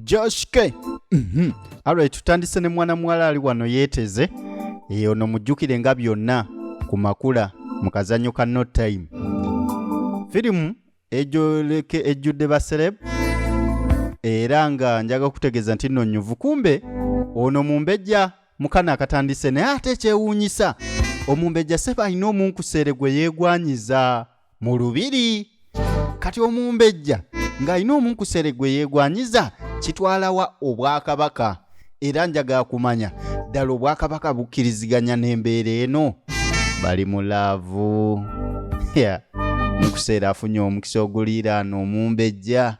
Josh K. Alright, tutandise ne mwana mwala ali wano yeeteze. Ono mujjukire nga byonna ku makula mu kazannyo ka No Time. Firimu ejjudde ba celeb era nga njaga kutegeeza nti nno nyuvu. Kumbe ono mumbejja mukana akatandise naye ate kyewuunyisa omumbejja seba alina omunkuseere gwe yeegwanyiza mu lubiri. Kati omumbejja ng'alina omunkuseere gwe yeegwanyiza kitwalawa obwakabaka era njagala kumanya ddala obwakabaka bukkiriziganya n'embeera eno. Bali mu laavu. Munkuseere afunye omukisa oguliiraano omumbejja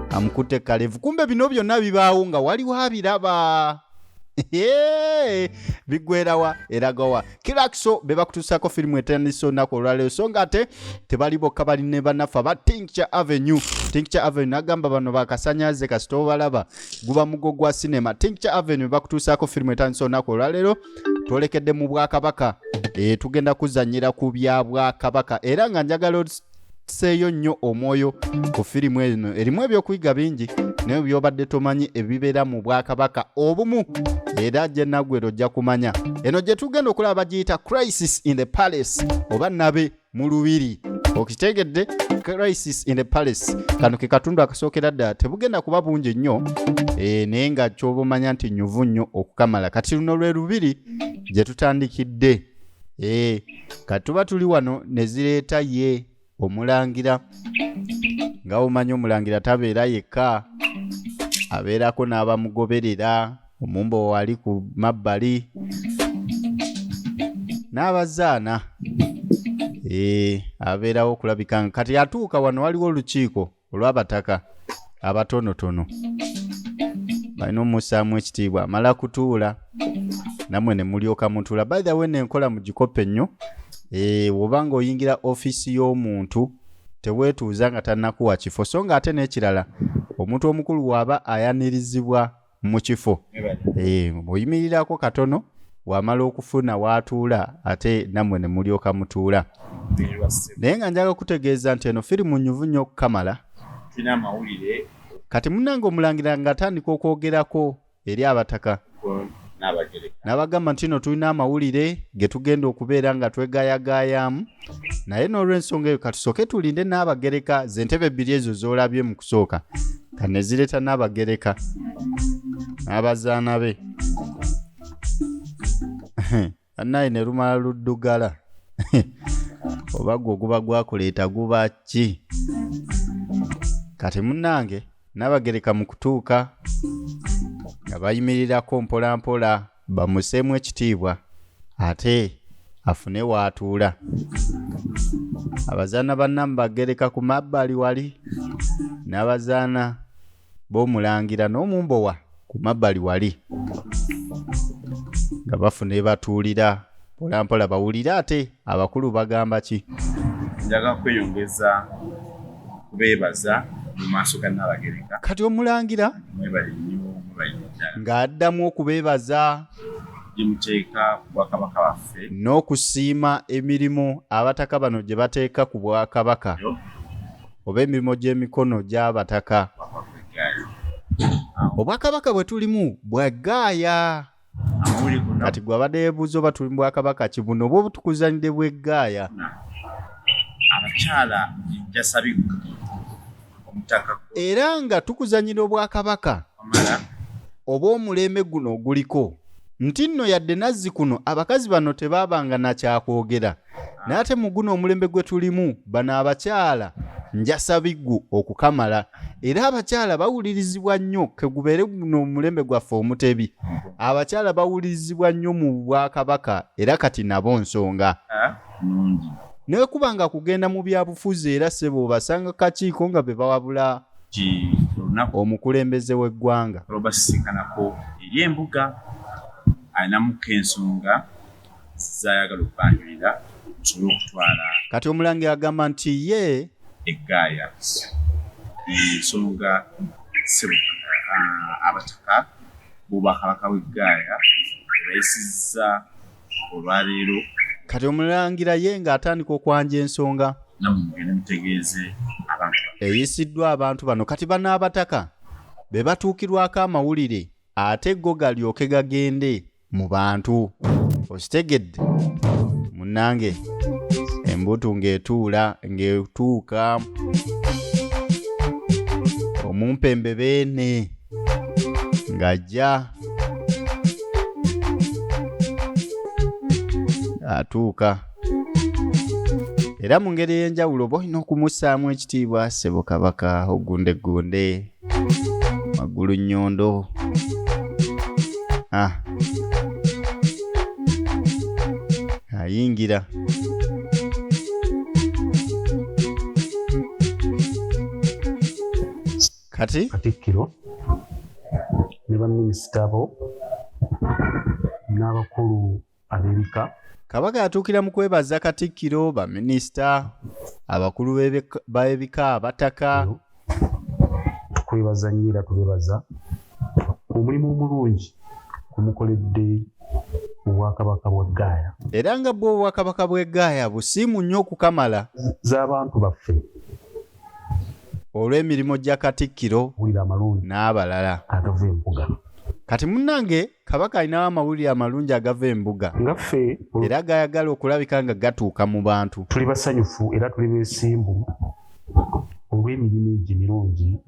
amukutte kalevu. Kumbe bino byonna bibaawo nga waliwo abiraba. Bigwerawa eragawa kirakso be bakutuusako firimu etandise olunaku olwaleero so nga ate tebali bokka bali ne bannaffe aba Tincture Avenue. Tincture Avenue agamba bano bakasanyaze kasita obalaba guba mugo gwa sinema. Tincture Avenue bakutuusako firimu etandise olunaku olwaleero twolekedde mu Bwakabaka. Tugenda kuzannyira ku bya Bwakabaka era nga njagala seeyo nnyo omwoyo ku firimu eno. Erimu ebyokuyiga bingi naye byobadde tomanyi ebibeera mu Bwakabaka obumu era gye naggwera ojja kumanya. Eno gye tugenda okulaba bagiyita Crisis in the Palace oba nabe mu lubiri. Okitegedde Crisis in the Palace. Kano ke katundu akasookera ddala tebugenda kuba bungi nnyo naye nga ky'oba omanya nti nyuvu nnyo okukamala. Kati luno lwe lubiri gye tutandikidde. Kati tuba tuli wano ne zireeta ye omulangira nga omanyi omulangira tabeera yekka abeerako n'abamugoberera omumbo wali ku mabbali n'abazaana abeerawo okulabika. Kati atuuka wano waliwo olukiiko olw'abataka abatonotono balina omussaamu ekitiibwa amala kutuula namwe ne mulyoka mutuula. By the way nenkola mu gikope nnyo. Woba nga oyingira ofiisi y'omuntu teweetuuza nga tannakuwa kifo so nga ate n'ekirala omuntu omukulu waaba ayanirizibwa mu kifo oyimirirako katono wamala okufuna watuula ate nammwe ne mulyoka mutuula. Naye nga njaga kutegeeza nti eno firimu nyuvu nnyo okukamala. Kati munnange omulangira nga atandika okwogerako eri abataka n'abagamba nti no tulina amawulire ge tugenda okubeera nga twegaayagaayamu naye n'olw'ensonga eyo katusooke tulinde n'abagereka z'entebe bbiri ezo z'olabye mu kusooka kati ne zireeta n'abagereka n'abazaana be annaye ne lumala luddugala oba gwe oguba gwakuleeta guba ki? Kati munnange n'abagereka mu kutuuka nga bayimirirako mpola mpola bamuseemu ekitiibwa ate afune waatuula. Abazaana bannamu bagereka ku mabbali wali n'abazaana b'omulangira n'omumbowa ku mabbali wali nga bafune batuulira mpola mpola bawulire ate abakulu bagamba ki. Njaga kweyongeza kubeebaza mu maaso ga Nnaabagereka. Kati omulangira ng'addamu okubeebaza gyemuteeka ku Bwakabaka baffe n'okusiima emirimu abataka bano gye bateeka ku Bwakabaka oba emirimu gy'emikono gy'abataka. Obwakabaka bwe tulimu bweggaaya. Kati gwe abadde yeebuuza oba tuli mu Bwakabaka ki buno oba obutukuzanide bweggaaya. Abakyala Njasabiggu omutaka era nga tukuzanyira Obwakabaka oba omulembe guno oguliko nti nno yadde nazzi kuno abakazi bano tebaabanga na kyakwogera naye ate mu guno omulembe gwe tulimu bano abakyala Njasabiggu okukamala era abakyala bawulirizibwa nnyo kegubeere guno omulembe gwaffe omutebi. Abakyala bawulirizibwa nnyo mu Bwakabaka era kati nabo nsonga naye kubanga kugenda mu byabufuzi era sebo obasanga kakiiko nga be bawabula omukulembeze w'eggwanga. Basisikanako eri embuga alinamuko ensonga zayagala okubanjulira nsobole okutwala. Kati omulangira agamba nti ye eggaaya ensonga abataka b'Obwakabaka bw'eggaaya bayisizza olwaleero. Kati omulangira ye ng'atandika okwanja ensonga namugende mutegeeze abantu eyisiddwa abantu bano. Kati banaabataka be batuukirwako amawulire ate go galyoke gagende mu bantu. Okitegedde munnange? Embutu ng'etuuka omumpembe beene ng'ajja atuuka, era mu ngeri ey'enjawulo boolina okumussaamu ekitiibwa ssebo Kabaka ogundegunde magulu nnyondo. Ayingira kati Katikkiro ne baminisita bo n'abakulu ab'ebika. Kabaka atuukira mu kwebaza Katikkiro, baminisita, abakulu b'ebika, abataka. Tukwebaza nnyo era tubebaza omulimu omulungi gumukoledde Obwakabaka bwa Gaaya. Era nga bwo Obwakabaka bw'e Gaaya busiimu nnyo okukamala z'abantu baffe olw'emirimu gya Katikkiro wulira amalungi n'abalala agava embuga. Kati munnange Kabaka alinawo amawulire amalungi agava embuga, Nga ffe era gayagala okulabika nga gatuuka mu bantu. tuli basanyufu era tuli beesimbu olw'emirimu egyo emirungi,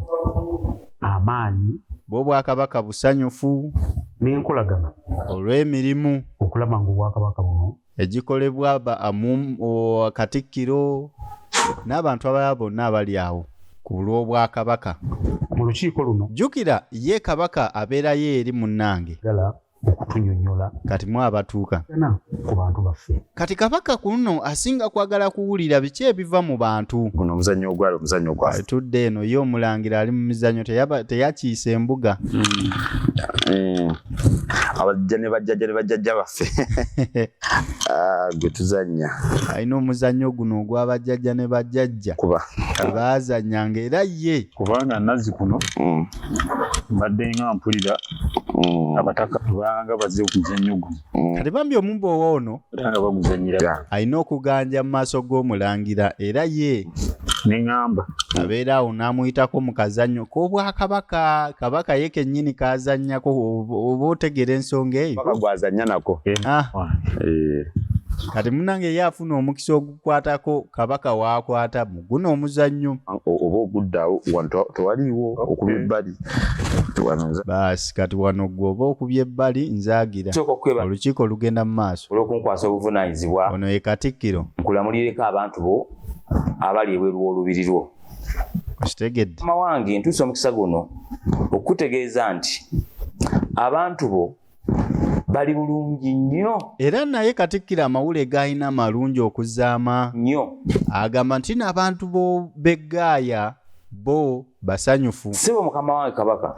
amaanyi Bw'Obwakabaka busanyufu n'enkolagana olw'emirimu okulaba nga Obwakabaka buno egikolebwa Katikkiro n'abantu abalala bonna abali awo ku lw'Obwakabaka. mu lukiiko luno Jjukira ye Kabaka abeerayo eri munnange, gala okutunnyonnyola kati mu abatuuka. ku bantu baffe. Kati Kabaka kuno asinga kwagala kuwulira biki ebiva mu bantu. guno omuzannyo ogwali omuzannyo gwaffe. Tudde eno ye omulangira ali mu mizannyo teyakiisa embuga. Abajja ne bajjajja baffe gwe tuzannya. Alina omuzannyo guno ogw'abajjajja ne bajjajja kuba baazannyanga, era ye kubanga nazzi kuno mbadde nga mpulira abataka banga bazze okuzannya guno kati bambi omumba owoono era nga baguzannyira alina okuganja mu maaso g'omulangira, era ye neŋŋamba abeera awo n'amuyitako mu kazannyo k'Obwakabaka. Kabaka ye kennyini kazannyako, oba otegera ensonga eyo. gwazannya nako. Kati munnange ye afuna omukisa ogukwatako Kabaka waakwata mu guno omuzannyo. Oba oguddawo wano tewaliiwo okubya ebbali. Baasi kati wano gwe oba okubya ebbali nzaagira. Olukiiko lugenda mu maaso. Olw'okunkwasa obuvunaanyizibwa Ono ye Katikkiro. nkulamulireko abantu bo abali ebweru w'olubiri lwo. Okitegedde? Mama wange ntuuse omukisa guno okutegeeza nti abantu bo bali bulungi nnyo Era naye Katikkiro amawulire g'alina amalungi okuzaama. nnyo. Agamba nti n'abantu bo b'e Gaaya bo basanyufu. Ssebo mukama wange Kabaka,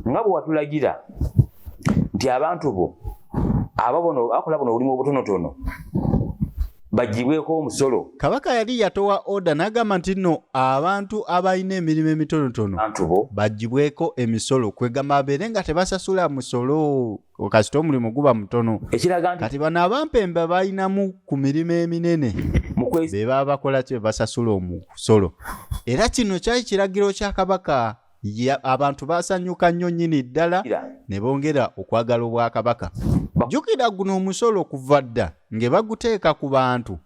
nga bwe watulagira nti abantu bo akola buno obulimu obutonotono bagibweko omusolo. Kabaka yali yatowa oda n'agamba nti nno abantu abalina emirimu emitonotono Abantu bo bagibweko emisolo, kwegamba abeere nga tebasasula musolo kasita omulimu guba mutono. ekiraga nti Kati bano abampembe balinamu ku mirimu eminene mu kwezi be baba bakola kye basasula omusolo. Era kino kyali kiragiro kya Kabaka. Abantu basanyuka nnyo nnyini ddala ne bongera okwagala Obwakabaka. Jjukira guno omusolo kuva dda nge baguteeka ku bantu.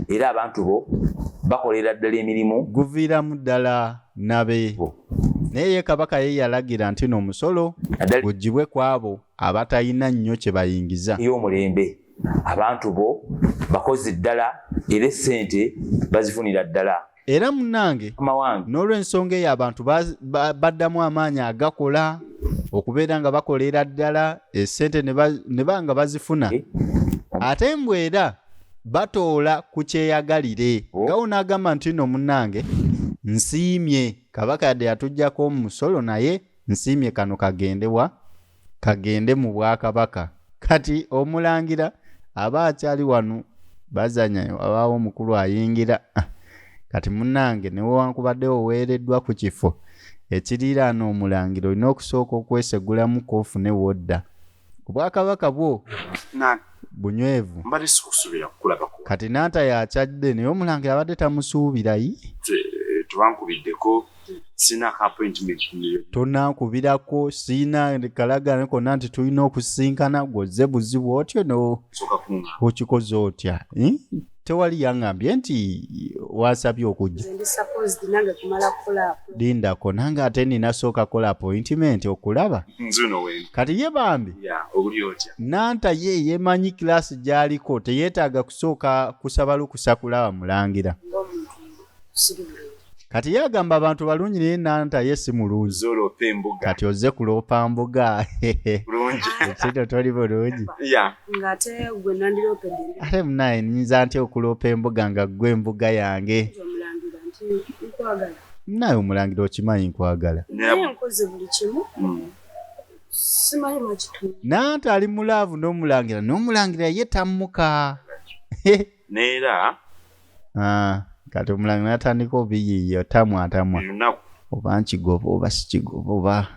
era abantu bo bakolera ddala emirimu Guviiramu ddala nabe. Naye ye Kabaka ye yalagira nti n'omusolo naddala gugibwe ku abo abatalina nnyo kye bayingiza. ey'omulembe. Abantu bo bakozi ddala era essente bazifunira ddala. Era munnange Mama wange n'olw'ensonga eyo abantu baddamu amaanyi agakola okubeera nga bakolera ddala essente ne banga bazifuna. Ate mbwera batoola ku kyeyagalire. Ngawo n'agamba nti nno munnange nsiimye Kabaka yadde yatuggyako omusolo naye nsiimye kano kagende mu Bwakabaka. Kati omulangira aba akyali wano bazannya abaawo omukulu ayingira. Kati munnange newankubadde oweereddwa ku kifo ekiriiraana omulangira olina okusooka okwesegulamu koofune wodda. Obwakabaka bwo bunywevu. Mbadde sikusuubira kukulabako. Kati n'anta yakyadde naye omulangira abadde tamusuubira yi. tewankubiddeko sina ka appointment tonankubirako siina kalagana konna nti tulina okusinkana gwoze buzibu otyo no soka kunga okikoze otya tewali yaŋŋambye nti wasabye okujja Ndi supposed nange kumala kola lindako nange ate ninasooka kola appointment okulaba nzuno we kati ye bambi ya oguli otya nanta ye yemanyi kilasi gy'aliko teyeetaaga kusooka kusaba lukusa kulaba mulangira ng'omuntu siri bulungi. kati ye agamba abantu balungi naye nanta ye si mulungi zolopa embuga kati ozze kuloopa mbuga bulungi ekino toli bulungi ya Ng'ate gwe nandiroopedde ndi ate munaye nyinza ntya okuloopa embuga nga ggwe embuga yange omulangira nti nkwagala. naye omulangira okimanyi nkwagala Naye nkoze buli kimu. Simanyi lwaki nanti ali mulaavu n'omulangira ye tammuka neera kati omulangira natandika obiyiiyo tamwatamwa lunaku oba nkigoba oba sikigoba oba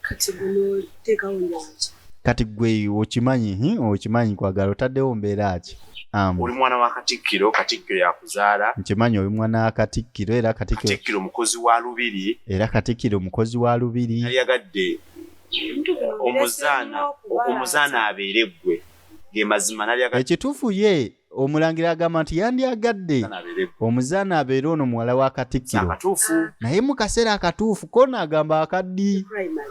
kati guno teekawo njawaki. kati gwe okimanyi nkwagala otaddewo mbeera ki oli mwana wa Katikkiro yakuzaala nkimanyi oli mwana wa Katikkiro era Katikkiro mukozi wa Lubiri Katikkiro mukozi wa Lubiri yali yagadde omuzaana abeere ggwe ge mazima nali yagadde ekituufu ye omulangira agamba nti yandyagadde omuzaana abeere ono muwala wa Katikkiro akatuufu naye mu kaseera akatuufu ko n'agamba akaddi Primary.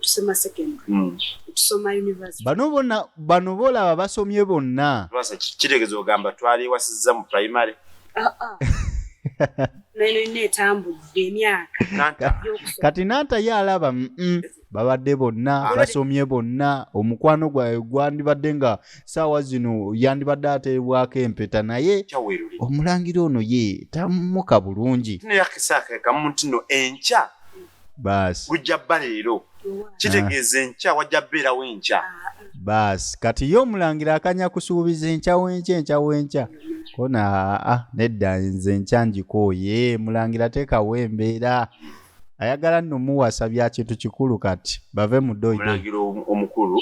Tusoma secondary. Tusoma university. bano boolaba basomye bonna lwasa kitegeeza ogamba twali ewasizza mu primary Nayo netambudde emyaka nanta gy'okusoma. kati nanta ye alaba babadde bonna basomye bonna omukwano gwawe gwandibadde nga saawa zino yandibadde ateebwako empeta naye kyaweeruli omulangira ono ye tammuka bulungi tino yakisaaka kamu ntino enkya baasi gujja bba leero kitegeeza enkya wajja bbeerawo enkya baasi kati ye omulangira akanya kusuubiza enkya wenkya kona nedda nze enkya ngikooye mulangira teekawo embeera ayagala nno muwasa bya kintu kikulu kati bave mu doido omulangira omukulu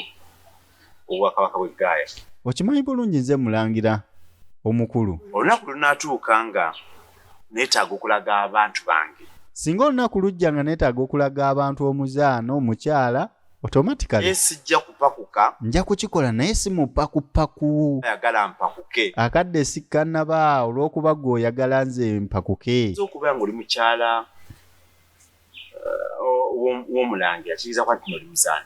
obwakabaka bw'eggaaya okimanyi bulungi nze mulangira omukulu olunaku lunaatuuka nga neetaaga okulaga abantu bange singa olunaku lujja nga neetaaga okulaga abantu omuzaana omukyala automatically naye sijja kupakuka nja kukikola naye si mupakupaku ayagala mpakuke akadde sikkannaba olw'okuba gwe oyagala nze mpakuke oyinza okubeera ng'oli mukyala w'omulangira kitegeeza kuba nti n'oli muzaana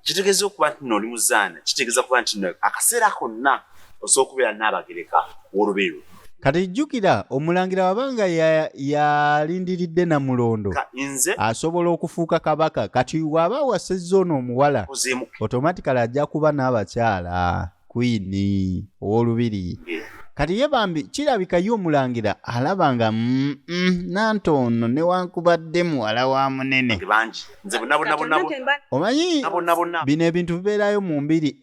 kitegeeza okuba nti n'oli muzaana kitegeeza kuba nti akaseera konna osobola okubeera n'abagereka w'olubeero kati jjukira omulangira wabanga yalindiridde Namulondo nze asobola okufuuka kabaka kati waba wasezza ono omuwala ozeemu automatically ajja kuba n'abakyala kwini ow'olubiri kati ye bambi kirabika ye omulangira alaba nga nantono newankubadde muwala wa munene bangi nze bonna omanyi bino ebintu bibeerayo mu mbiri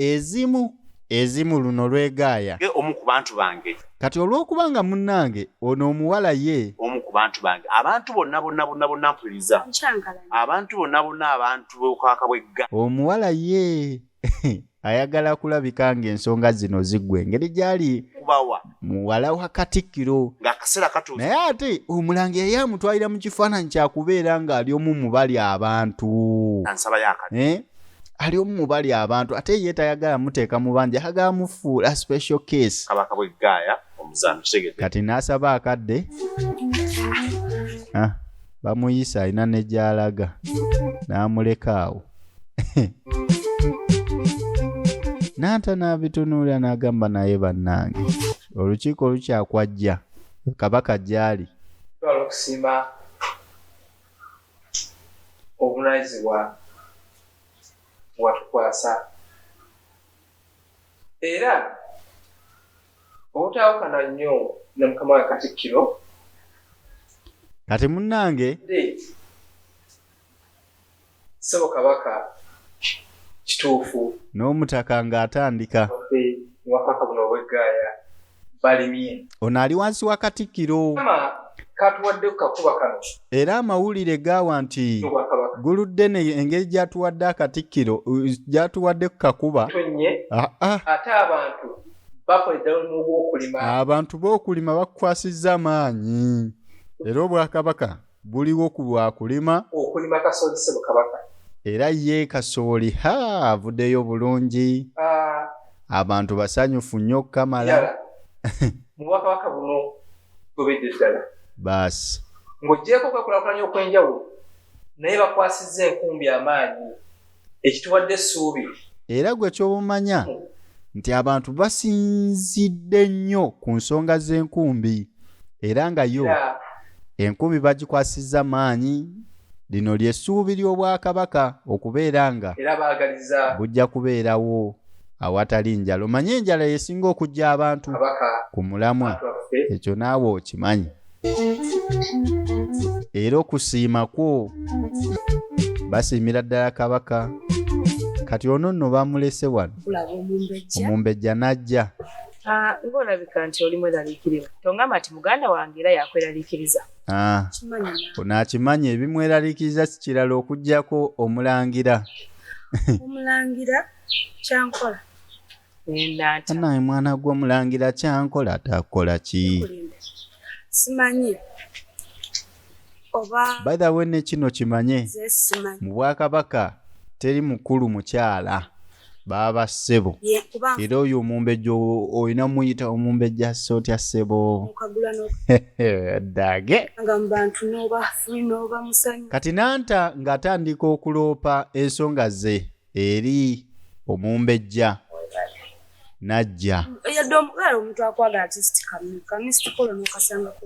ezimu luno lwegaaya omu ku bantu bange kati olw'okuba nga munnange ono omuwala ye omu ku bantu bange abantu bonna mpuliriza abantu bonna abantu bw'okaka bw'egga omuwala ye ayagala kulabika ng'ensonga zino ziggwe engeri gy'ali kubawa muwala wa Katikkiro ng'akaseera katuuze naye ate omulangira ye amutwalira mu kifaananyi kyakubeera ng'ali omu mu bali abantu ansaba yakati ali omu mu bali abantu ate ye tayagala muteeka mu banja ayagala mufuula special case kabaka bw'eggaaya omuzaano kitegedde kati n'asaba akadde bamuyisa alina ne gy'alaga n'amuleka awo nanta n'abitunuulira n'agamba naye bannange olukiiko lukyakwajja kabaka gy'ali twala okusiima obunaayizibwa watukwasa era obutawukana nnyo ne mukama wa Katikkiro kati munnange ssebo kabaka kituufu n'omutaka ng'atandika wakaka buno obw'eggaaya balimye ono ali wansi wa Katikkiro katuwadde kakuba kano era amawulire gaawa nti guludde engeri gyatuwadde akatikkiro gyatuwadde kakuba tonye ate abantu bakoledde omulimu gw'okulima abantu b'okulima bakukwasizza maanyi era obwakabaka buliwo ku lwakulima okulima kasooli ssebo kabaka era ye Kasooli avuddeyo bulungi abantu basanyufu nnyo Kamala yala mu bwakabaka buno bwebedde ddala baasi ng'oggyeko okwekulaakulanya okw'enjawulo naye bakwasizza enkumbi amaanyi ekituwadde essuubi era gwe ky'obumanya nti abantu basinzidde nnyo ku nsonga z'enkumbi era nga yo enkumbi bagikwasizza maanyi lino ly'essuubi ly'obwakabaka okubeera nga era baagaliza bujja kubeerawo awatali njala omanye enjala yesinga okujja abantu ku mulamwa ekyo naawe okimanyi era okusiima kwo basiimira ddala kabaka kati ono nno bamulese wano omumbejja najja ng'olabika nti oli mweraliikiriza tongamba nti muganda wange era yakweraliikiriza onaakimanya ebimweraliikiriza si kirala okuggyako omulangira kyankola naye mwana gw'omulangira kyankola takola ki simanyi oba by the way ne kino kimanye mu bwakabaka teri mukulu mukyala baba ssebo era oyo omumbejja olina muyita omumbejja sotya ssebo dage kati nanta ng'atandika okuloopa ensonga ze eri omumbejja najja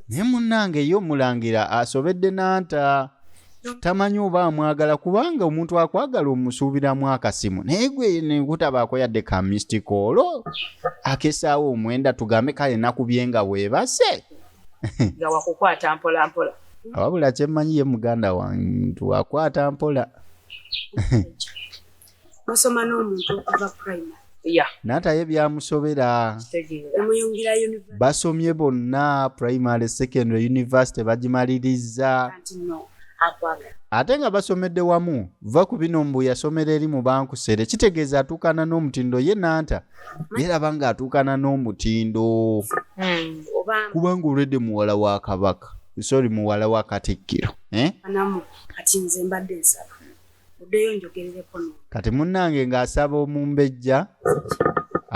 naye munnange ye omulangira asobedde nanta tamanyi oba amwagala kubanga omuntu akwagala omusuubiramu akasimu naye gwe nekutabaako yadde ka mistikolo akesaawo omwenda tugambe kale nakubye nga weebase nga wakukwata mpola mpola awabula kyemmanyi ye muganda wantu wakwata mpola osoma n'omuntu okuva primary n'ataye byamusobera basomye bonna primary secondary university bagimaliriza ate nga basomedde wamu va ku bino mbu yasomera eri mu bankusere kitegeeza atuukana n'omutindo ye nanta yeeraba nga atuukana n'omutindo kubanga olwedde muwala wa kabaka sorry muwala wa katikkiro kati munnange ng'asaba omumbejja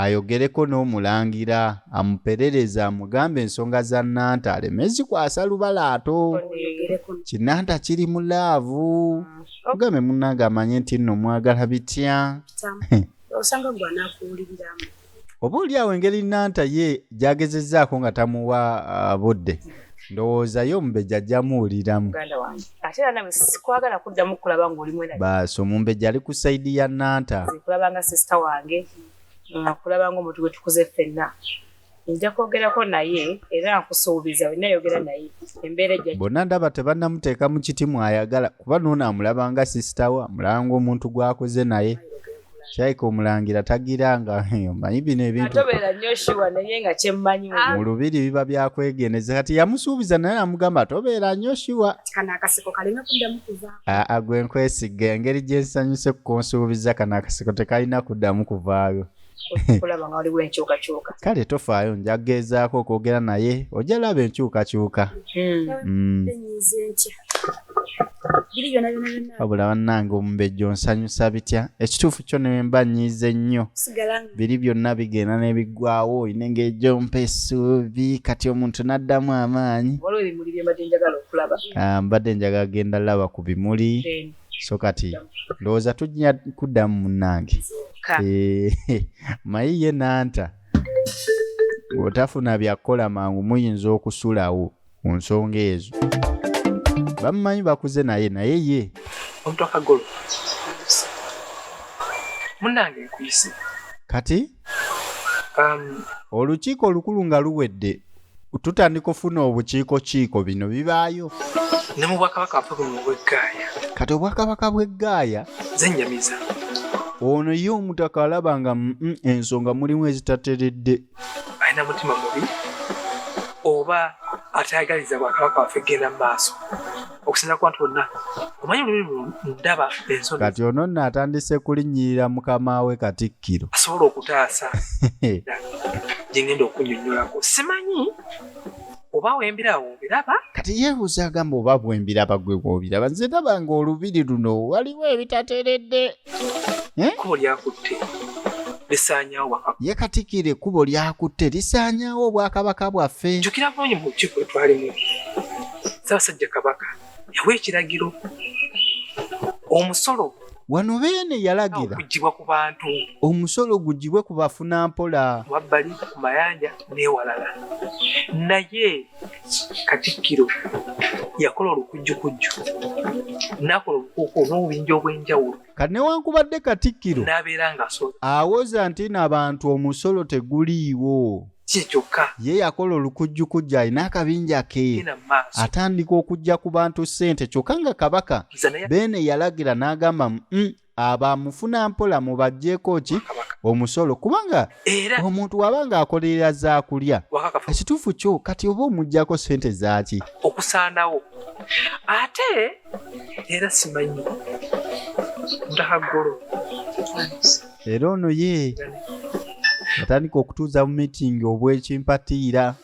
ayogereko n'omulangira amuperereza amugambe ensonga za nanta aleme zikwasa lubalaato kinanta kiri mu laavu mugambe munnange amanye nti nno mwagala bitya oba oliawo engeri nanta ye gyagezezzaako nga tamuwa budde ndowooza yo omumbejja ajjamuwuliramu baasi omumbejja ali ku sayidi ya nanta kulabanga sisita wange kulabanga omuntu gwe tukuze ffenna nja kwogerako naye era nkusuubiza wenna yogera naye embeera ejja bonna ndaba tebannamuteeka mu kiti mwayagala kuba nuuno amulabanga sisita wa amulabanga omuntu gwakoze naye kyayika omulangira tagiranga omanyi bino ebintu tobeera nnyo shuwa naye nga kyemmanyi mu lubiri biba byakwegeneza kati yamusuubiza naye amugamba tobeera nnyo shuwa kana akaseko kaleme kuddamu kuvaayo gwe nkwesiga engeri gye nsanyuse kukonsuubiza kana akaseko tekalina kuddamu kuvaayo kulaba nga waliwo enkyukakyuka kale tofaayo njagezaako okwogera naye ojja laba enkyukakyuka wabula bannange omumbejja onsanyusa bitya ekituufu kyo ne mba nnyiize nnyo biri byonna bigenda n'ebiggwawo olina ng'ejjompa essuubi kati omuntu n'addamu amaanyi mbadde njagala genda laba ku bimuli so kati ndowooza tujja kuddamu munnange mayi ye nanta bw'otafuna byakukola mangu muyinza okusulawo ku nsonga ezo bamumanyi bakuze naye ye omuntu akagolo munnange nkuyise kati olukiiko olukulu nga luwedde tutandika ofuna obukiiko bino bibaayo ne mu bwakabaka waffe buno obw'eggaaya kati obwakabaka bw'eggaaya zennyamiza ono ye omutaka alaba nga ensonga mulimu ezitateredde alina mutima mubi oba atayagaliza bwakabaka waffe genda mu maaso okusinza ku bantu bonna omanyi olulimi ndaba ensonga kati ono nno atandise kulinnyirira mukama we Katikkiro asobola okutaasa gye ngenda okunnyonnyolako simanyi oba wembirawo biraba kati yeebuuza agamba oba bwembiraba gwe bw'obiraba nze ndaba ng'olubiri luno waliwo ebitateredde ekkubo lyakutte lisaanyawo Bwakabaka. ye Katikkiro ekkubo lyakutte lisaanyawo obwakabaka bwaffe. jjukira bulungi mu lukiiko lwe twalimu Ssaabasajja Kabaka yawa ekiragiro omusolo wano beene yalagira okuggyibwa ku bantu omusolo gugibwe ku bafunampola ku mabbali ku mayanja n'ewalala naye Katikkiro yakola olukujjukujju n'akola obukuuko n'obubinja obw'enjawulo kati newankubadde Katikkiro n'abeera ng'asoza awoza nti n'abantu omusolo teguliiwo kye kyokka ye yakola olukujjukujju alina akabinja ke genda mu maaso atandika okujja ku bantu ssente kyokka nga kabaka nkiza naye beene yalagira n'agamba abamufunampola mubaggyeko ki Kabaka omusolo kubanga era omuntu waba ng'akolerera zaakulya Bwakakafu ekituufu kyo kati oba omuggyako ssente zaaki okusaanawo ate era simanyi Mutakagolo era ono ye yatandika okutuuza mu mitingi obw'ekimpatiira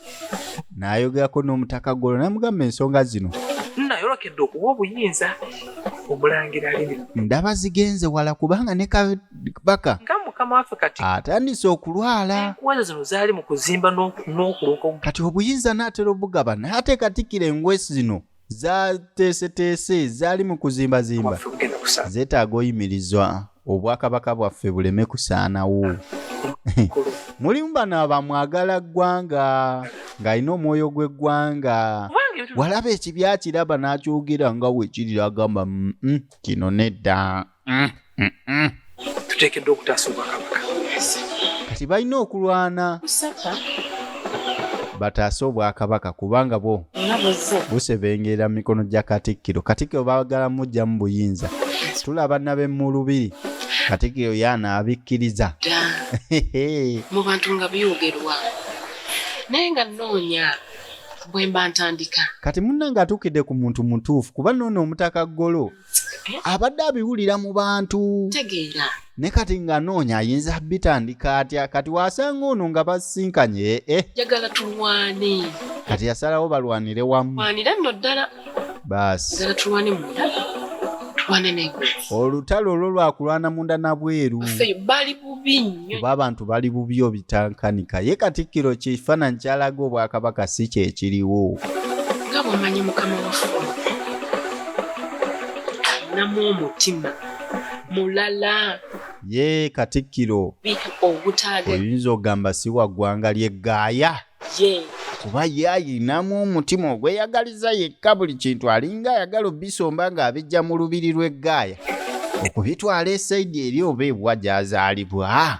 n'ayogerako n'Omutakagolo n'amugamba ensonga zino nayolekedde okuwa obuyinza omulangira alimi ndaba zigenze wala kubanga ne kabaka nga mukama waffe kati atandise okulwala enkuwaza zino zaali mu kuzimba n'okulunka kati obuyinza n'atera obugaba n'ate Katikkiro engwesi zino zateeseteese zaali mu kuzimbazimba waffe bugenda kusaana zeetaaga oyimirizwa obwakabaka bwaffe buleme kusaanawo. Mulimu bano abamwagala ggwanga ng'alina omwoyo gw'eggwanga walaba ekibi akiraba n'akyogera nga weekirira agamba kino nedda. tuteekedde okutaasa Obwakabaka Kati balina okulwana bataase Obwakabaka kubanga bwo busebengera mu mikono gya Katikkiro. Katikkiro baagala mujja mu buyinza tulaba nabe mu lubiri Katikkiro y'anaabikkiriza mu bantu nga byogerwa naye nga nnoonya bwe mba ntandika kati munnange atuukidde ku muntu mutuufu kuba noono Omutakagolo abadde abiwulira mu bantu tegeera ne kati ng'anoonya ayinza bitandika atya kati wasanga ono nga basinkanye njagala tulwane kati yasalawo balwanire wamu lwanira nno ddala baasi njagala tulwane munda tulwane n'engulu olutalo olwo lwakulwana munda na bweru ffe bali bubi nnyo kuba abantu bali bubi obitankanika ye Katikkiro kifaananyi kyalaga Obwakabaka si kyekiriwo nga bw'omanyi mukama waffe alinamu omutima mulala ye Katikkiro obutaage oyinza okugamba si wa ggwanga ly'eggaaya ye kuba ye ayinamu omutima ogweyagaliza yekka buli kintu alinga ayagala obisomba ng'abijja mu lubiri lw'eggaaya okubitwala esayidi eri oba ebwa gy'azaalibwa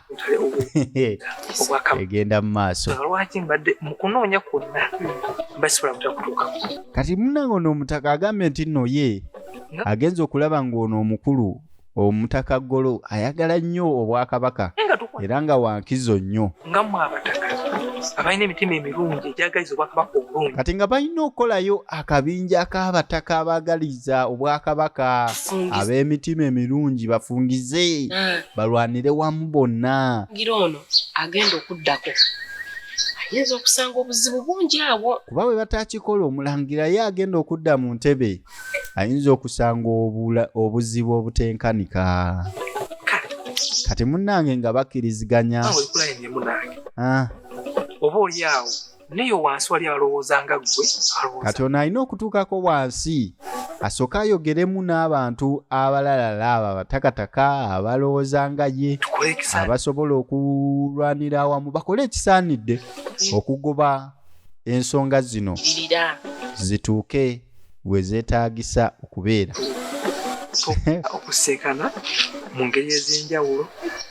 Obwakabaka egenda mu maaso. lwaki mbadde mu kunoonya kwonna mbasibola butakutuukako Kati munnange ono Omutaka agambye nti nno ye agenza okulaba ng'ono omukulu Omutakagolo ayagala nnyo Obwakabaka naye nga tukwa era nga wankizo nnyo nga mmwe abataka abalina emitima emirungi egyagaliza Obwakabaka obulungi kati nga balina okukolayo akabinja k'abataka abaagaliza Obwakabaka ab'emitima emirungi bafungize balwanire wamu bonna. gira ono agenda okuddako ayinza okusanga obuzibu bungi awo Kuba bwe batakikola omulangira ye agenda okudda mu ntebe ayinza okusanga obuzibu obutenkanika. Kati munnange nga bakkiriziganya awe olikulayiniemu nange oba oli awo neyo wansi wali alowooza nga gwe alowooza kati ono alina okutuukako wansi asooke ayogeremu n'abantu abalala abo abatakataka abalowooza nga ye tukole ekisa abasobola okulwanira awamu bakole ekisaanidde okugoba ensonga zino irira zituuke we zeetaagisa okubeera. okusekana mu ngeri ez'enjawulo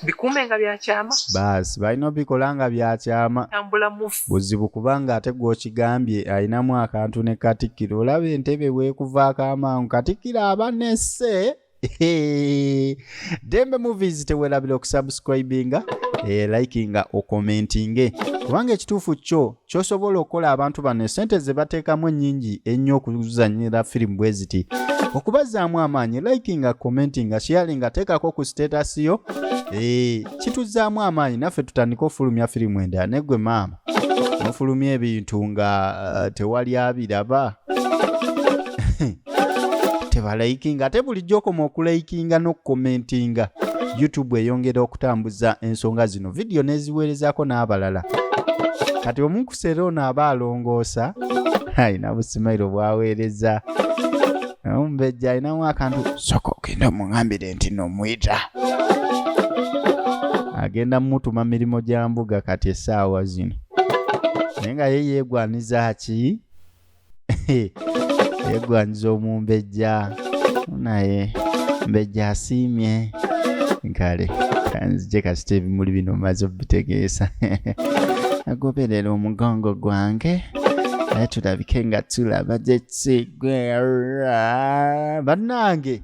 bikuume nga byakyama Baasi balina obikola nga byakyama tambula mufu buzibu kubanga ate gw'okigambye alinamu akantu ne Katikkiro olaba entebe weekuvaako amangu Katikkiro aba nesse. Dembe Movies teweerabira okusubscribinga likinga okomentinge kubanga ekituufu kyo ky'osobola okukola abantu bano esente ze bateekamu ennyingi ennyo okuzannyira firimu bwe ziti okubazaamu amaanyi likinga commentinga sharinga teekako ku status yo kituzaamu amaanyi naffe tutandika ofulumya firimu endala ne ggwe maama nofulumya ebintu nga tewali abiraba tebalayikinga ate bulijjo okoma okulayikinga n'okukomentinga YouTube eyongera okutambuza ensonga zino vidiyo n'eziweerezaako n'abalala kati omunkuseera ono aba alongoosa ayina busimairo bwaweereza omumbejja ayinamu akantu soko ogenda omuŋambire nti nomwita agenda mutuma mirimu gya mbuga kati essaawa zino naye nga ye yeegwaniza ki yeegwaniza omumbejja naye mbejja asiimye nkale kanzije kasite ebimuli bino maze obitegeeza agoberera omugongo gwange naye tulabike nga tulaba gyekigwera bannange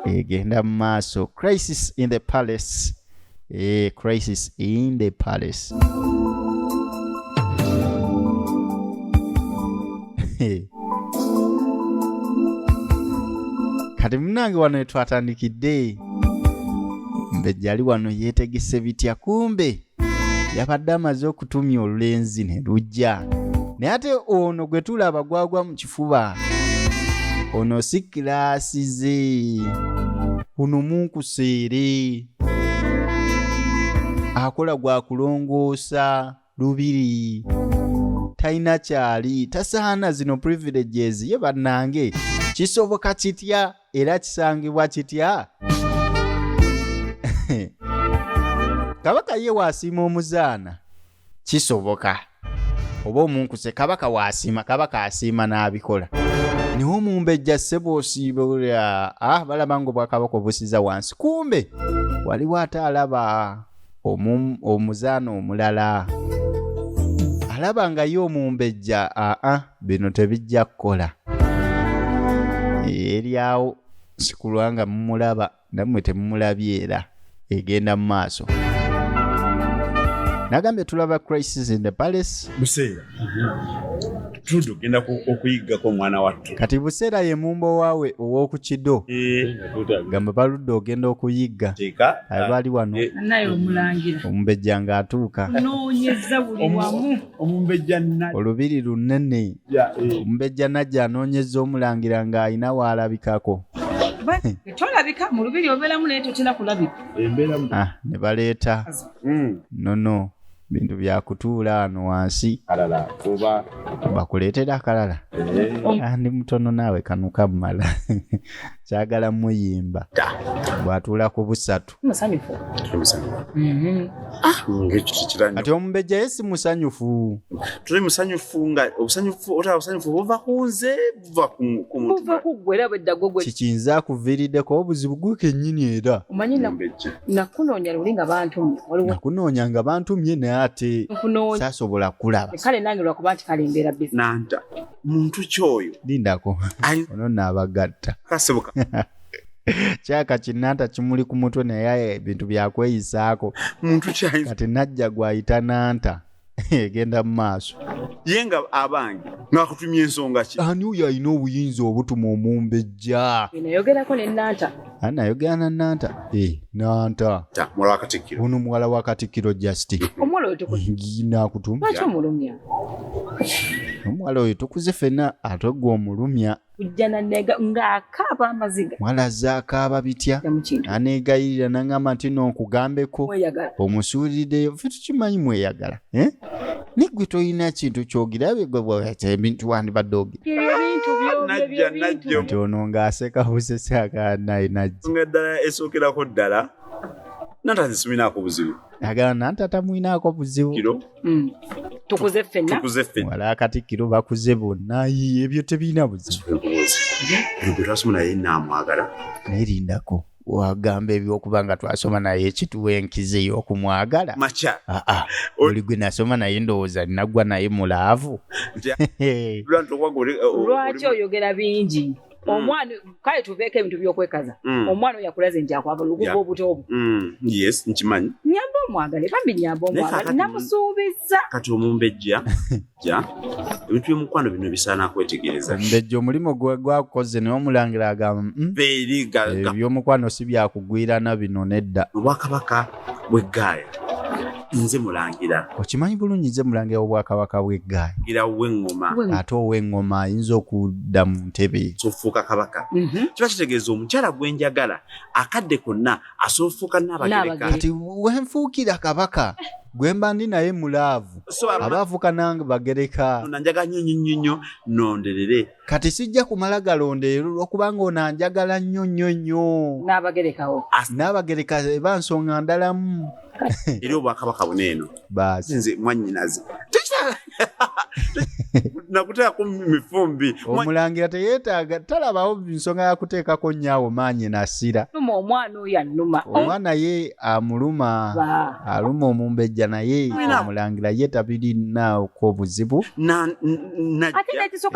egenda mu maaso crisis in the palace crisis in the palace kati munange wano twatandikidde mbejja ali wano yeetegese bitya kumbe yabadde amaze okutumya olulenzi ne lujja naye ate ono gwe tulaba gwagwa mu kifuba ono si kiraasi ze ono munkuseere akola gwa kulongoosa lubiri talina kyali tasaana zino privileges ye bannange kisoboka kitya era kisangibwa kitya kabaka ye waasiima omuzaana kisoboka oba omunkuse kabaka waasiima kabaka asiima n'abikola niwo omumbejja ssebo osiibulya balaba nga obwakabaka obusiza wansi kumbe waliwo ate alaba omuzaana omulala alaba nga ye omumbejja bino tebijja kukola eryawo sikulwanga mumulaba nammwe temumulabye era egenda mu maaso nagambye tulaba crisis in the palace buseera tudu genda okuyiggako omwana wattu kati buseera ye mumbo waawe ow'okukido gamba baludde ogenda okuyigga abali wano naye omulangira omumbejja ng'atuuka noonyeza buli wamu omumbejja olubiri lunene omumbejja najja anoonyeza omulangira ng'ayina waalabikako tolabika mu lubiri obeeramu naye totera kulabika ne baleeta nono bintu byakutuula ano wansi bakuleetera akalala ndi mutono naawe kanuka mumala kyagala muyimba bwatuula ku busatu ati omumbejja ye si musanyufu tuli musanyufu nga obusanyufu buva kunze buva kikiyinza akuviiriddeko obuzibu gwe kennyini era nakunoonya luli nga bantumye nakunoonya nga bantumye naye ate saasobola kulaba kale nange lwakuba nti kale mbeera bisi nanta muntu kyoyo lindako ono naabagatta kasebuka kyaka kinanta kimuli ku mutwe naye ebintu byakweyisaako muntu kyayi kati najja gwayita nanta egenda mu maaso ye nga abange ng'akutumya ensonga ki ani oyo alina obuyinza obutuma omumbejja nayogerako ne nanta anayogera na nanta nanta muwala wa katikkiro ono muwala wa katikkiro Justin omuwala oyo nakutuma lwaki omulumya omuwala oyo tukuze ffenna ate gwe omulumya kujja nanega ng'akaaba amaziga mwalaza akaaba bitya aneegayirira nangamba nti nonkugambeko omusuuliddeyo ffe tukimanyi mweyagala nigwe toyina kintu kyogirabe gwe ebintu wandibadde ogira nti ono ng'aseka busese akanaye najja nga ddala esookerako ddala nanta zisiminaako buzibu agala nanta tamwinaako buzibu tukuze ffenna wala Katikkiro bakuze bonna ebyo tebiina buzibu gwe twasoma naye naamwagala nerindako wagamba ebyokuba nga twasoma naye ekituwa enkize ey'okumwagala makya oli gwe nasoma naye ndowooza nnaggwa naye mulaavu lwaki oyogera bingi omwana kale tuveeko ebintu by'okwekaza omwana oyo akulaze nti akwava luguva obuto obwo yes nkimanyi nyamba omwagale bambi nyamba omwagale namusuubiza kati omumbejja ebintu by'omukwano bino bisaana kwetegereza omumbejja omulimu gwakukoze naye omulangira agamba ebyomukwano si byakugwirana bino nedda obwakabaka bw'eggaaya nze Mulangira okimanyi bulungi nze Mulangira w'Obwakabaka bw'Eggaaya gira w'engoma ate ow'engoma ayinza okudda mu ntebe sofuuka kabaka kiba kitegeeza omukyala gwe njagala akadde konna asofuuka Nnaabagereka kati wenfuukira kabaka gwe mba ndi naye mulaavu aba afuuka Nnaabagereka nanjaga nnyo nonderere kati sijja kumala galonderera olwokubanga onanjagala nnyo Nnaabagereka eba nsonga ndalamu eri Obwakabaka buneeno baasi nze mwannyinaze nakuteekako mifumbi Omulangira teyeetaaga talabawo nsonga ya kuteekako nnyawo maanyi nasira omwana oyo annuma omwana ye amuluma aluma omumbejja naye Omulangira ye tabirinaako buzibu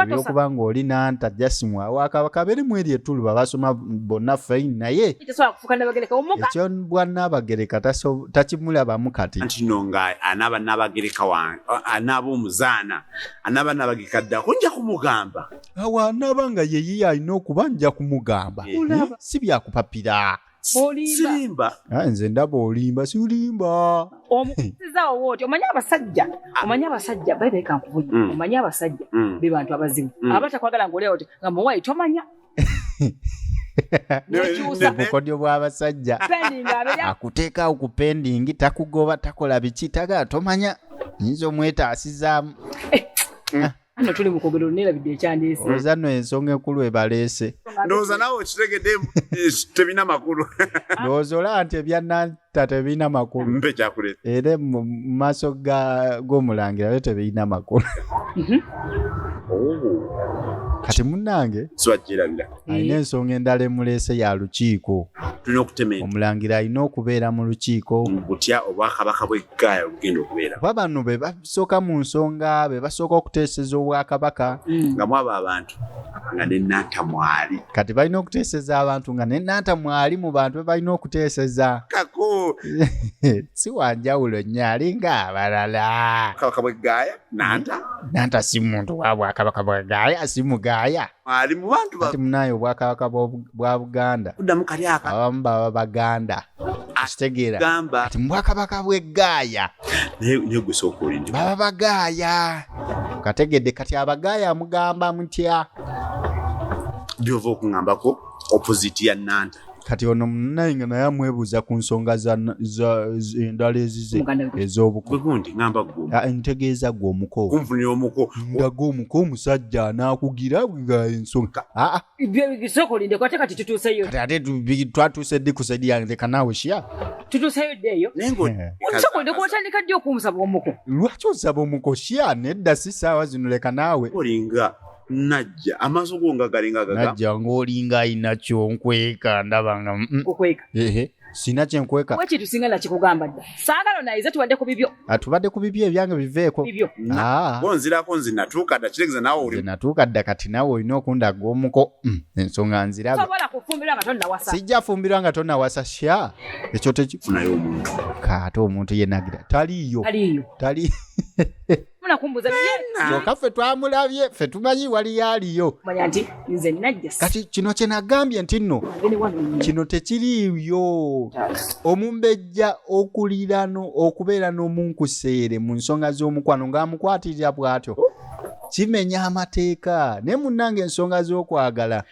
ebyokuba ng'oli nanta jasimwa Wakabaka berimu eri etuluba basoma bonna faini naye ekyo bwa Nnaabagereka takimulabamu kati anti no nga anaaba Nnaabagereka wange anaaba omuzaana anaaba Nnaabagereka ddako nja kumugamba awo anaaba nga yeyiye alina okuba nja kumugamba si byakupapira sirimba nze ndaba olimba siulimba omukusizawo wooti omanyi abasajja bebeeka nkubunya omanyi abasajja be bantu abazibu abatakwagala ng'olya oti nga muwayi tomanya obukodyo bw'abasajja akuteekaawo ku pendingi takugoba takola biki tagala tomanya nyinza omwetaasizaamu ano tuli mu kwogero neerabidde ekyandeese olowooza nno ensonga enkulu ebaleese ndowooza naawe okitegedde tebina makulu ndowooza olaba nti ebyannanta tebirina makulu mpe kyakuleeta era mu maaso g'Omulangira byo tebirina makulu kati munnange sibakyerabira alina ensonga endala emuleese ya lukiiko tulina okutemeera Omulangira alina okubeera mu lukiiko butya Obwakabaka bw'Eggaaya bugenda okubeera kuba bano be basooka mu nsonga be basooka okuteeseza Obwakabaka nga mwaba abantu nga ne Nanta mwali kati balina okuteeseza abantu nga ne Nanta mwali mu bantu be balina okuteeseza kako si wanjawulo nnyo alinga abalala Obwakabaka bw'Eggaaya Nanta si muntu wa Bwakabaka bw'Eggaaya si Mugaaya ali mu bantu kati munaye Obwakabaka bwa Buganda kuddamu kali aka abamu baba Baganda kitegeera gamba kati mu Bwakabaka bw'Eggaaya naye gwe sooka olindi baba Bagaaya kategedde kati Abagaaya mugamba mutya byova okuŋŋambako opposite ya Nanta kati ono munaye nga naye amwebuuza ku nsonga endala ezize ez'obuko gwe gundi ŋŋamba gwe ntegeeza gwe omuko kunfunira omuko nga g'omuko omusajja anaakugira nga ensonga sooka olinde kwate kati tutuuseyo kati ate twatuuse ddi ku saidi yange leka naawe shya tutuuseyo ddi eyo naye omusooka olinde kuwatandika ddi okumusaba omuko lwaki osaba omuko shya nedda si ssaawa zino leka naawe olinga najja amaaso go nga galinga gaga najja ng'olinga alina kyonkweka ndaba nga okweka sina kyenkweka we kitusinga nakikugamba dda saagala nayize tubadde ku bibyo atubadde ku bibyo ebyange biveeko bonzirako nze natuuka dda kitegeza naawe oli natuuka dda kati naawe olina okundaga omuko ensonga nzirabe sobola kufumbirwa nga tonnawasa sijja fumbirwa nga tonnawasa sya ekyo tekifunayo omuntu kaate omuntu yenagira taliiyo munakumbuza kyokka ffe twamulabye ffe tumanyi waliyo aliyo manya nti nze ninajja kati kino kye nagambye nti nno kino tekiriiyo omumbejja okulirano okubeera n'omunkuseere mu nsonga z'omukwano ng'amukwatirira bw'atyo kimenya amateeka naye munnange ensonga z'okwagala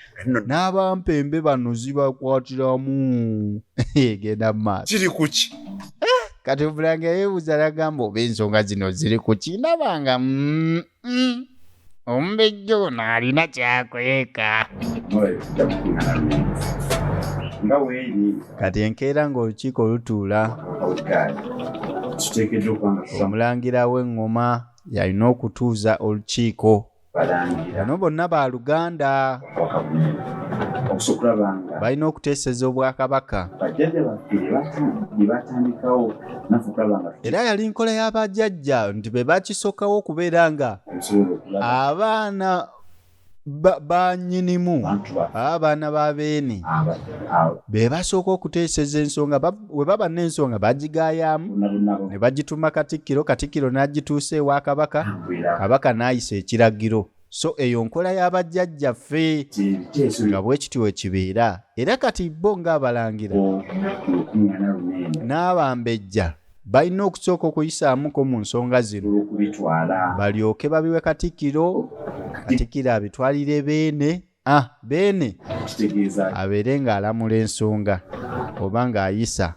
n'abampembe bano zibakwatiramu genda mu maaso kiri kuki kati Omulangira yeebuuza n'agamba oba ensonga zino ziri ku kinabanga omumbejja ono alina kyakweka kati enkeera ng'olukiiko lutuula Omulangira w'Engoma yalina okutuuza olukiiko bano bonna baluganda balina okuteeseza Obwakabaka era yali nkola y'abajjajja nti be bakisookawo okubeera nga abaana bannyinimu abaana b'abeene be basooka okuteeseza ensonga we baba n'ensonga bagigaayamu ne bagituma Katikkiro n'agituusa ewa Kabaka Kabaka n'ayisa ekiragiro so eyo nkola y'abajjajjaffe nga bwe kityo wekibeera era kati bo ng'Abalangira n'Abambejja balina okusooka okuyisaamuko mu nsonga zino balyoke babiwe Katikkiro abitwalire Beene Beene abeere ng'alamula ensonga oba ng'ayisa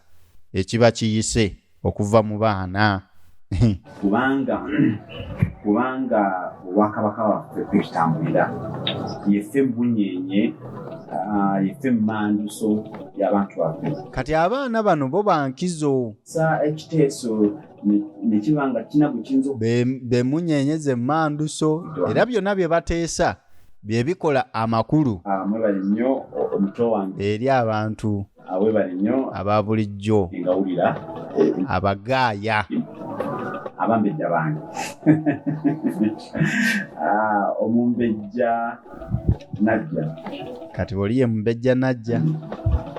ekiba kiyise okuva mu baana kubanga Obwakabaka bwaffe kwekitambulira yeffe bunyenye yeffe manduso y'abantu baffe kati abaana bano bo bankizo ekiteeso nekibanga kina bukiyinza bemunyenyeze manduso era byonna bye bateesa bye bikola amakulu mwebali nnyo omuto wange eri abantu awebali nnyo aba bulijjo ngawulira abagaaya abambejja bange omumbejja najja kati oliye mumbejja najja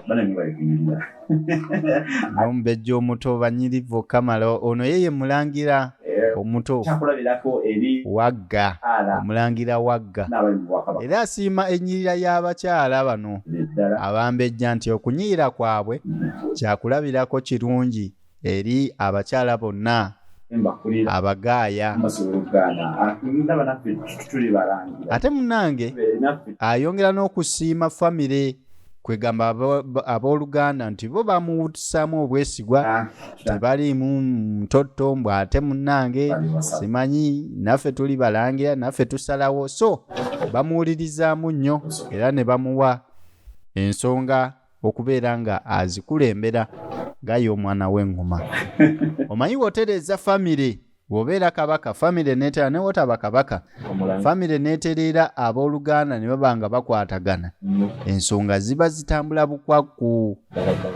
banani balikunyirira n'omumbejja omuto banyirivu Kamala ono yeye mulangira omuto kyakulabirako eri Wagga omulangira Wagga era asiima ennyirira y'abakyala bano abambejja nti okunyirira kwabwe kyakulabirako kirungi eri abakyala bonna abagaaya ate munnange ayongera n'okusiima famire kwegamba abooluganda nti bo bamuwutisaamu obwesigwa tebaliimu mutotto mbw ate munnange simanyi naffe tuli balangira naffe tusalawo so bamuwulirizaamu nnyo era ne bamuwa ensonga okubeera nga azikulembera gaye omwana w'eŋŋoma omanyi wotereeza famire bw'obeera kabaka famire neetera ne wotaba kabaka famire neetereera abooluganda ne baba nga bakwatagana ensonga ziba zitambula bukwakku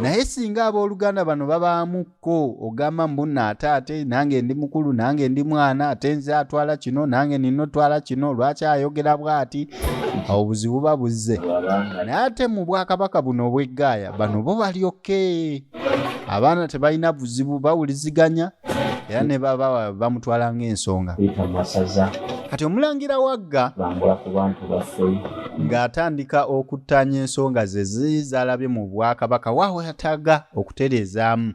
naye singa abooluganda bano babaamuko ogamba mbunna ate nange ndi mukulu nange ndi mwana ate nze atwala kino nange nina otwala kino lwaki ayogera bw'ati awo buzibu buba buzze naye ate mu bwakabaka buno obw'eggaaya bano bo balyoke abaana tebalina buzibu bawuliziganya era ne baba bamutwala ng'ensonga kati omulangira Wagga ng'atandika okuttanya ensonga ze zizalabye mu bwakabaka waawe yataga okutereezaamu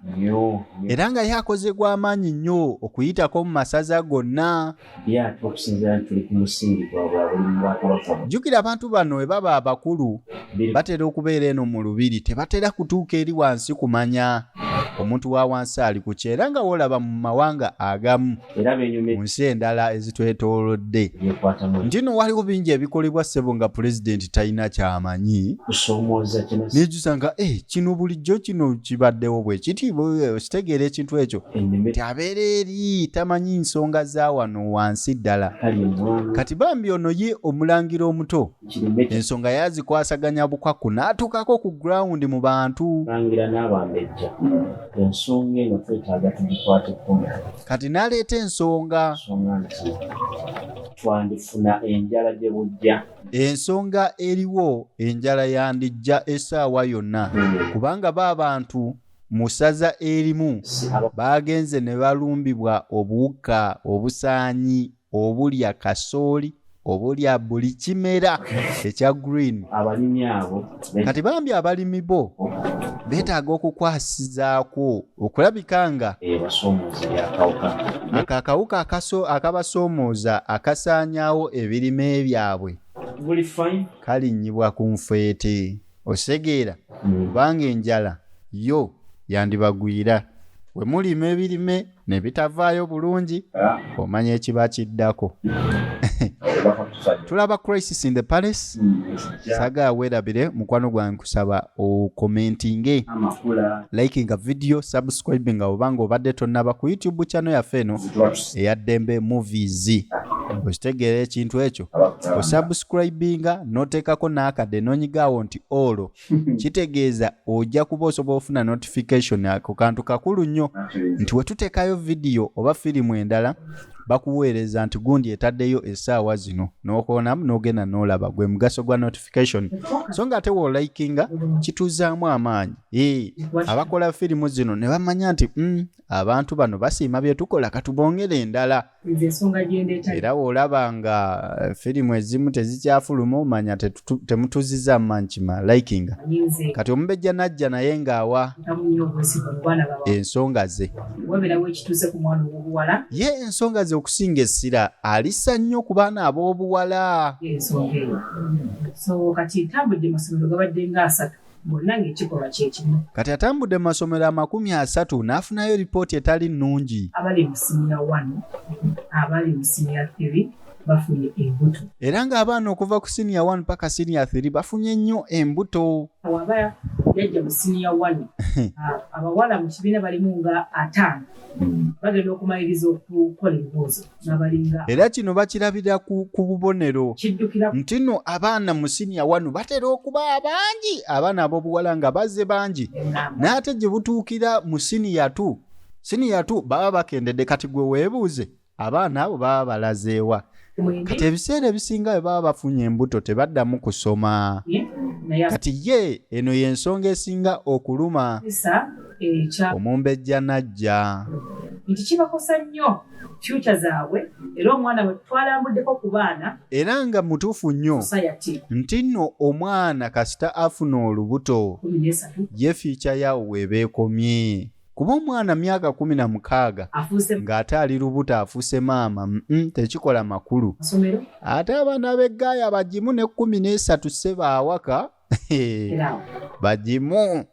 era nga yakoze gw'amaanyi nnyo okuyitako mu masaza gonna jjukira abantu bano we baba abakulu batera okubeera eno mu lubiri tebatera kutuuka eri wansi kumanya omuntu wa wansi ali ku kyera nga wolaba mu mawanga agamu mu nsi endala ezitwetoolodde nti no waliwo bingi ebikolebwa ssebo nga pulezidenti talina kyamanyi nejusanga kino bulijjo kino kibaddewo bwe kiti okitegeera ekintu ekyo nti abeera eri tamanyi nsonga za wano wansi ddala kati bambi ono ye omulangira omuto ensonga yazikwasaganya bukwakku n'atuukako ku ground mu bantu ensonga eno twetaaga tugikwateko kati n'aleeta ensonga twandifuna enjala gye bujja ensonga eriwo enjala yandijja essaawa yonna kubanga b'abantu mu ssaza erimu baagenze ne balumbibwa obuwuka obusaanyi obulya kasooli obulya buli kimera ekya green abalimi abo kati bambi abalimi bo beetaaga okukwasizaako okulabika nga akawuka akabasoomooza akasaanyaawo ebirime byabwe kalinnyibwa ku nfeete osegeera kubanga enjala yo yandibagwira we mulima ebirime ne bitavaayo bulungi omanya ekiba kiddako tulaba Crisis in the Palace saga weerabire mukwano gwange kusaba okomentinge likinga video subscribinga obanga obadde tonnaba ku YouTube channel yaffe eno eya Dembe Movies okitegeera ekintu ekyo osubscribinga noteekako n'akadde nonyigaawo nti olwo kitegeeza ojja kuba osobola ofuna notification ako kantu kakulu nnyo nti we tuteekayo video oba firimu endala bakuweereza nti gundi etaddeyo essaawa zino n'okoonamu n'ogenda n'olaba gwe mugaso gwa notification so nga ate woolikinga kituuzaamu amaanyi abakola firimu zino ne bamanya nti abantu bano basiima bye tukola katubongere endala era woolaba nga firimu ezimu tezikyafuluma omanya temutuziza mankima likinga kati omubejja najja naye ng'awa ensonga ze ye ensonga ze okusinga essira alisa nnyo ku baana ab'obuwala kati atambudde mu masomero 30 n'afunayo lipooti etali nnungi abali mu siniya 1 abali mu siniya 3 bafunye embuto era ng'abaana okuva ku siniya 1 paka siniya 3 bafunye nnyo embuto waba yajja mu siniya 1 abawala mu kibiina balimu nga 5 bagenda okumaliriza okukola ebibuuzo n'abalinga era kino bakirabira ku bubonero nti nno abaana mu siniya 1 batera okuba abangi abaana ab'obuwala nga bazze bangi n'ate gye butuukira mu siniya 2 baba bakendedde kati gwe weebuuze abaana abo baba balazeewa kati ebiseera ebisinga bwe baba bafunye embuto tebaddamu kusoma kati ye eno y'ensonga esinga okuluma omumbejja najja nti kibakosa nnyo fyuca zaabwe era omwana bwe twalambuddeko ku baana era nga mutuufu nnyo nti nno omwana kasita afuna olubuto ye fiica yawo weebeekomye kuba omwana myaka 16 ng'ate ali lubuto afuuse maama tekikola makulu ate abaana b'eggaaya bagimu ne 13 sebaawaka bagimu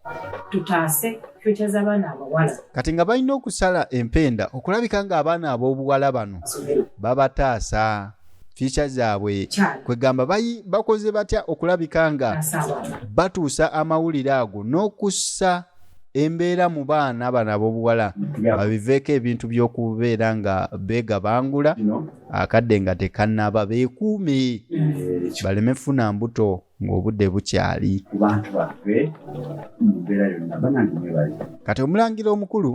tutaase fyuca z'abaana abawala kati nga balina okusala empenda okulabika ng'abaana ab'obuwala bano babataasa fiica zaabwe kwegamba bakoze batya okulabika nga batuusa amawulire ago n'okussa embeera mu baana bano ab'obuwala babiveeko ebintu by'okubeera nga beegabangula akadde nga tekannaba beekuume baleme funa mbuto ng'obudde bukyali kati omulangira omukulu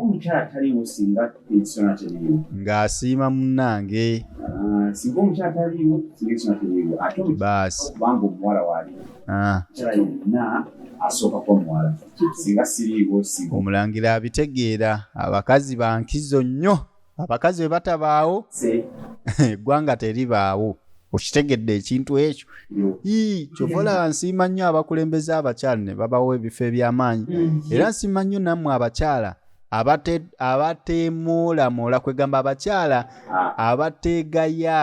ng'asiima munnange baasi omulangira abitegeera abakazi bankizo nnyo abakazi bwe batabaawo eggwanga teribaawo okitegedde ekintu ekyo kyovola nsiima nnyo abakulembeze abakyala ne babawo ebifo eby'amaanyi era nsiima nnyo nammwe abakyala abateemoolamoola kwegamba abakyala abateegaya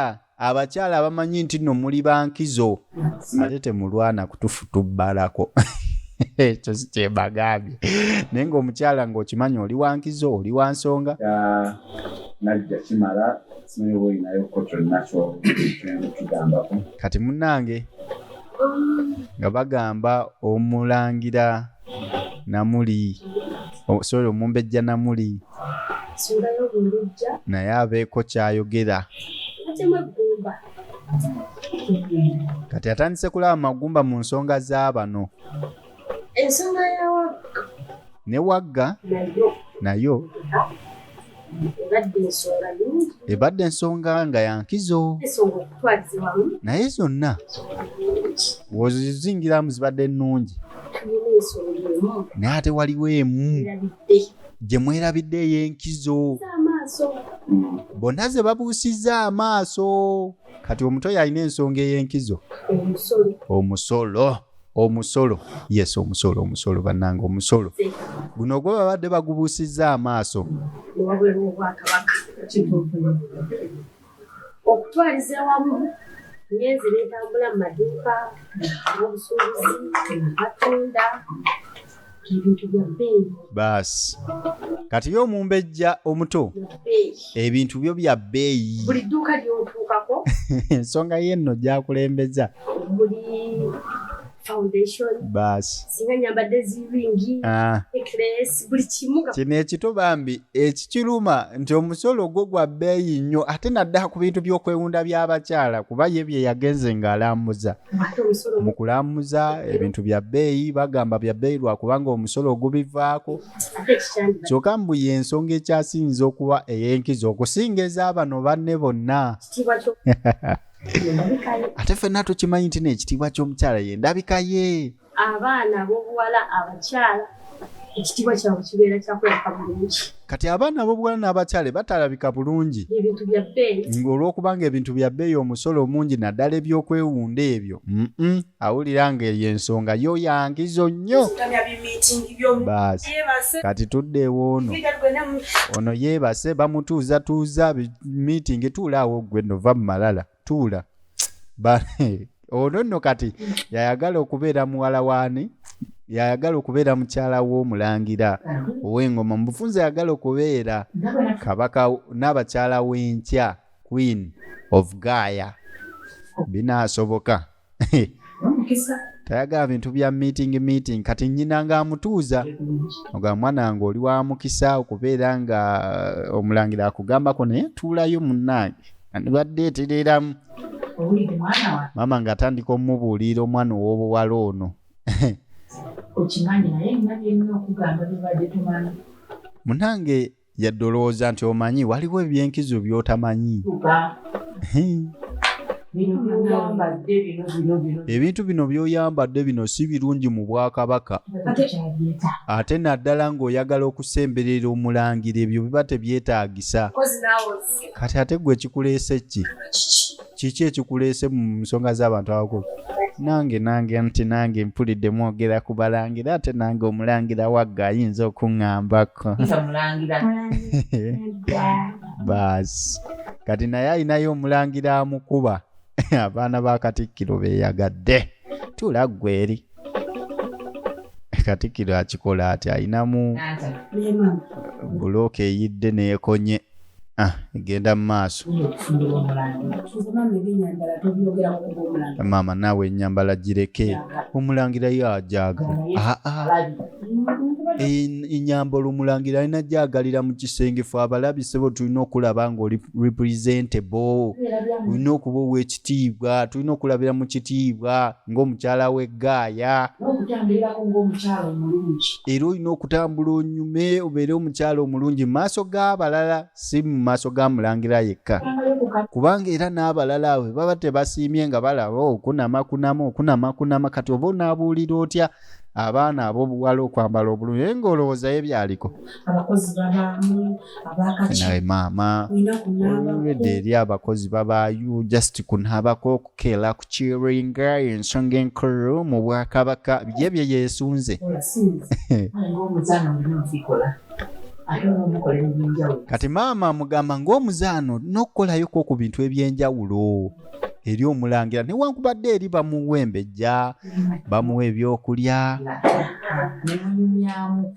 abakyala abamanyi nti nno muli bankizo ate temulwana kutufutubbalako ekyo si kyebagambye naye ng'omukyala ng'okimanyi oli wankizo oli wansonga kati munnange nga bagamba omulangira Namuli omumbejja Namuli naye abeeko kyayogera kati atandise kulaba magumba mu nsonga z'abano ensonga ya Wagga ne Wagga nayo ebadde ensonga nga yankizo naye zonna wozizingiramu zibadde nnungi naye ate waliwo emu gye mwerabidde ey'enkizo bonna ze babuusizza amaaso kati omuto yalina ensonga ey'enkizo omusolo yes omusolo bannanga omusolo guno ogwo babadde bagubuusizza amaaso okutwaliza wamu nyenzi n'entambula mu maduuka n'obusuubuzi batunda ebintu bya bbeeyi baasi kati ye omumbejja omuto ebintu byo bya bbeeyi buli dduuka ly'otuukako ensonga ye nno gyakulembeza buli foundation basi singa nyambadde ziringi eclass buli kimu kino ekito bambi ekikiruma nti omusolo gwo gwa bbeeyi nnyo ate naddala ku bintu by'okwewunda by'abakyala kuba ye bye yagenze ng'alambuza mu kulambuza ebintu bya bbeeyi bagamba bya bbeeyi lwakubanga omusolo gubivaako kyokka mbu y'ensonga ekyasinza okuba ey'enkizo okusinga ez'abano banne bonna ate ffenna tukimanyi nti n'ekitiibwa ky'omukyala ye ndabika ye abaana ab'obuwala abakyala ekitiibwa kyabwe kibeera kyakulabika bulungi kati abaana ab'obuwala n'abakyala batalabika bulungi ebintu bya bbeeyi olw'okubanga ebintu bya bbeeyi omusolo mungi naddala ebyokwewunda ebyo awulira nga eyo ensonga yo yangizo nnyo baasi kati tuddeewo ono yeebase bamutuuzatuuza miitingi tuulaawo gwe nova mu malala tuula ono nno kati yayagala okubeera muwala waani yayagala okubeera mukyala w'omulangira ow'engoma mu bufunze yayagala okubeera kabaka n'abakyala w'enkya queen of Gaia binaasoboka tayagala bintu bya meeting kati nnyina ng'amutuuza oga mwana nga oli wa mukisa okubeera nga omulangira akugambako naye tuulayo munnange andibadde etereramu mama ng'atandika omubuulira omwana ow'obuwala ono munange yaddolooza nti omanyi waliwo ebyenkizo by'otamanyi ebintu bino by'oyambadde bino si birungi mu Bwakabaka ate naddala ng'oyagala okusemberera omulangira ebyo biba tebyetaagisa kati ate gwe kikuleese kiki ekikuleese mu nsonga z'abantu abakulu nange nti nange mpulidde mwogera ku balangira ate nange omulangira wagge ayinza okuŋŋambako baasi kati naye alinayo omulangira amukuba abaana ba Katikkiro beeyagadde tuula ggwe eri Katikkiro akikola ati alinamu bulooka eyidde neekonye egenda mu maaso maama naawe ennyambala gireke omulangira yajagala ennyambala omulangira alina gyagalira mu kisenge fe abalabi sebo tulina okulaba nga oli representable olina okuba ow'ekitiibwa tulina okulabira mu kitiibwa ng'omukyala w'Egaaya era olina okutambula onyume obeere omukyala omulungi mu maaso g'abalala si mu maaso ga mulangira yekka kubanga era n'abalala we baba tebasiimye nga balaba okunama kati oba onaabuulira otya abaana ab'obuwala okwambala obulungi naye ng'olowoozayo ebyaliko nawe maama olwedde eri abakozi babaayo just kunaabako okukeera ku kiringa ensonga enkulu mu Bwakabaka bye bye yeesunze kati maama amugamba ng'omuzaano n'okukolayoko ku bintu eby'enjawulo eri omulangira newankubadde eri bamuwa embejja bamuwa ebyokulya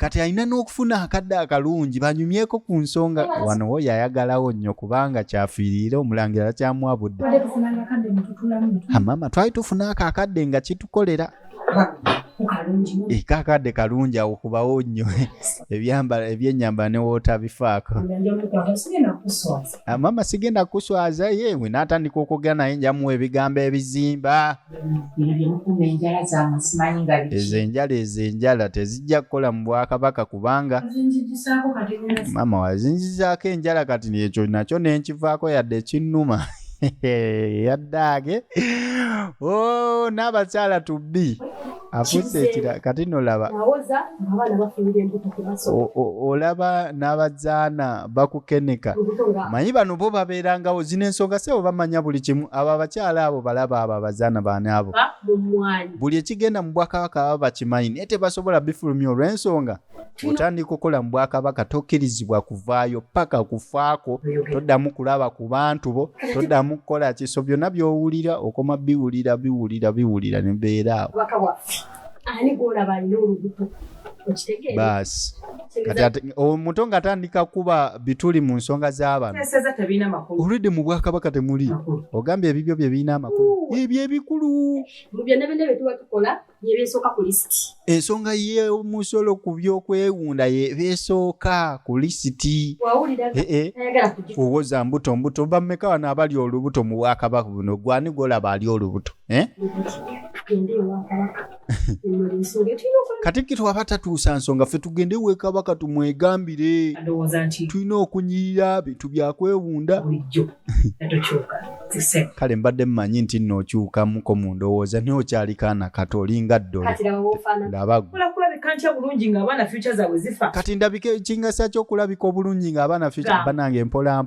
kati alina n'okufuna akadde akalungi banyumyeko ku nsonga wano wo yayagalawo nnyo kubanga kyafiirire omulangira kyamuwa budde maama twali tufuna ako akadde nga kitukolera kakadde kalungi awo kubawo nnyo ebyennyambala ne wootabifaako maama sigenda kuswaza yewe n'atandika okwogera naye njamuwa ebigambo ebizimba ezo enjala tezijja kukola mu Bwakabaka kubanga maama wazinzizaako enjala kati ekyo nakyo nenkivaako yadde kinnuma yaddaage n'abakyala tubbi afuse ekira kati nolaba olaba n'abazaana bakukeneka manyi bano bo babeerangawo zino ensonga sebo bamanya buli kimu abo abakyala abo balaba abo abazaana baani abo buli ekigenda mu Bwakabaka baba bakimanyi naye tebasobola bifulumya olw'ensonga otandika okukola mu Bwakabaka tokkirizibwa kuvaayo paka kufaako toddamu kulaba ku bantu bo toddamu kukola kiso byonna by'owulira okoma biwulira ne mbeera awo ani gw'olaba alina olubuto Okitegeera. Basi. Kati omuntu ng'atandika kuba bituli mu nsonga z'abantu. Eseza tebina makulu. Oludde mu Bwakabaka temuli. Ogambye ebibyo bye birina amakulu. Ebyo ebikulu. Mu byonna bye tuba tukola bye byesooka ku lisiti. Ensonga y'omusolo ku by'okwewunda yeesooka ku lisiti. Wawulira ayagala kugifuka. Owoza mbuto bammeka wano abali olubuto mu Bwakabaka buno gwani golaba ali olubuto. Tugende ewa Kabaka. Katikkiro abatatuusa nsonga ffe tugende ewa Kabaka tumwegambire. Ndowooza nti tulina okunyirira bintu byakwewunda. Bulijjo natokyuka. Kale mbadde mmanyi nti n'okyukamuko mu ndowooza naye okyali kaana kato olinga ddole. Kati laba bw'ofaanana. Labago. Kulabika ntya bulungi ng'abaana future zaabwe zifa. Kati ndabika ekingasa ky'okulabika obulungi ng'abaana future banange mpola.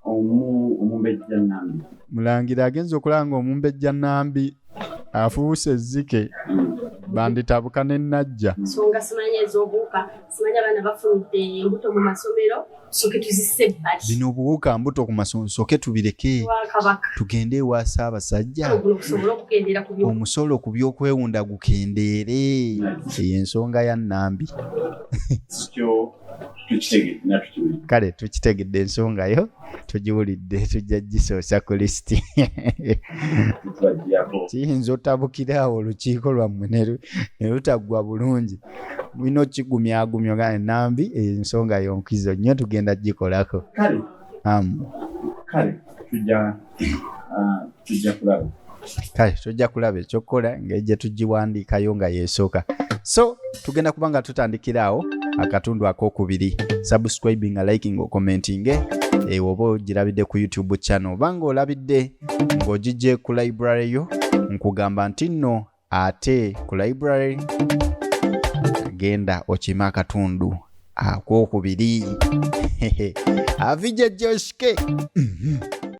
Omumbejja Nambi. Mulangira agenza okulanga omumbejja Nambi afuuse ezzike banditabuka ne Najja. Nsonga simanyi ez'obuwuka, simanyi abaana bafunidde embuto mu masomero, soke tuzisse ebbali. Bino obuwuka mbuto ku masomero soke tubireke. Kabaka. Tugende ewa Ssaabasajja. Omusolo ku by'okwewunda gukendeere. Y'ensonga ya Nambi. Kale tukitegedde ensonga yo tugiwulidde tujja gisoosa ku lisiti. Kiyinza otabukirawo olukiiko lwammwe ne lutaggwa bulungi. Mulina okigumyagumya ga Nambi ensonga yonkizo nnyo tugenda gikolako. Kale tujja kulaba ekyokukola ng'ejja tugiwandiikayo nga yeesooka. So tugenda kuba nga tutandikira awo akatundu ak'okubiri. Subscribing, liking, commenting. Oba ogirabidde ku YouTube channel oba ng'olabidde ng'ogijje ku library yo nkugamba nti nno ate ku library genda okima akatundu ak'okubiri. Avija Joshke.